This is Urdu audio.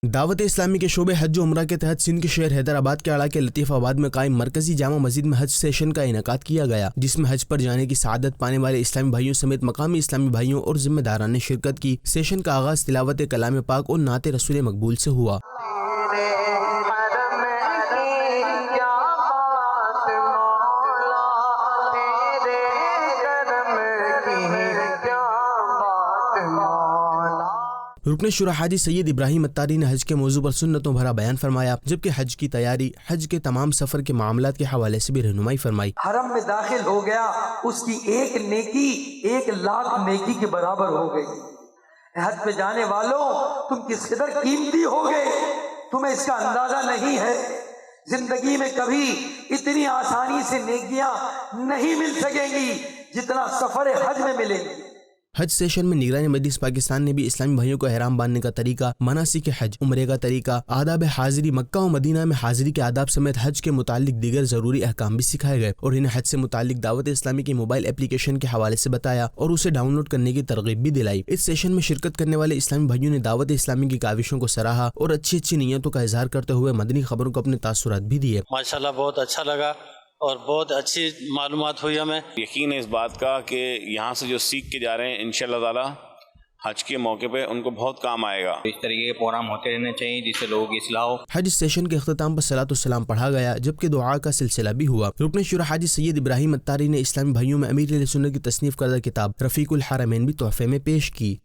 دعوت اسلامی کے شعبے حج و عمرہ کے تحت سندھ کے شہر حیدرآباد کے علاقے لطیف آباد میں قائم مرکزی جامع مسجد میں حج سیشن کا انعقاد کیا گیا، جس میں حج پر جانے کی سعادت پانے والے اسلامی بھائیوں سمیت مقامی اسلامی بھائیوں اور ذمہ داران نے شرکت کی۔ سیشن کا آغاز تلاوت کلام پاک اور نعت رسول مقبول سے ہوا۔ رکن شورا حاجی سید ابراہیم اتاری نے حج کے موضوع پر سنتوں بھرا بیان فرمایا، جبکہ حج کی تیاری، حج کے تمام سفر کے معاملات کے حوالے سے بھی رہنمائی فرمائی۔ حرم میں داخل ہو گیا، اس کی ایک نیکی 1,00,000 نیکی کے برابر ہو گئی۔ حج پہ جانے والوں، تم کس قدر قیمتی ہو گئے، تمہیں اس کا اندازہ نہیں ہے۔ زندگی میں کبھی اتنی آسانی سے نیکیاں نہیں مل سکیں گی جتنا سفر حج میں ملے گی۔ حج سیشن میں نگران مجلس پاکستان نے بھی اسلامی بھائیوں کو احرام باندھنے کا طریقہ، مناسک حج، عمرے کا طریقہ، آداب حاضری، مکہ و مدینہ میں حاضری کے آداب سمیت حج کے متعلق دیگر ضروری احکام بھی سکھائے گئے اور انہیں حج سے متعلق دعوت اسلامی کی موبائل اپلیکیشن کے حوالے سے بتایا اور اسے ڈاؤن لوڈ کرنے کی ترغیب بھی دلائی۔ اس سیشن میں شرکت کرنے والے اسلامی بھائیوں نے دعوت اسلامی کی کاوشوں کو سراہا اور اچھی نیتوں کا اظہار کرتے ہوئے مدنی خبروں کو اپنے تاثرات بھی دیے۔ ماشاءاللہ بہت اچھا لگا اور بہت اچھی معلومات ہوئی ہمیں۔ یقین ہے اس بات کا کہ یہاں سے جو سیکھ کے جا رہے ہیں انشاءاللہ تعالی حج کے موقع پہ ان کو بہت کام آئے گا۔ اس طریقے کے پروگرام ہوتے رہنے چاہیے جس سے لوگوں کی اصلاح ہو۔ حج سیشن کے اختتام پر صلاۃ السلام پڑھا گیا، جبکہ دعا کا سلسلہ بھی ہوا۔ رکن شورا حاجی سید ابراہیم اتاری نے اسلامی بھائیوں میں امیر اہل سنت کی تصنیف کردہ کتاب رفیق الحرمین بھی تحفے میں پیش کی۔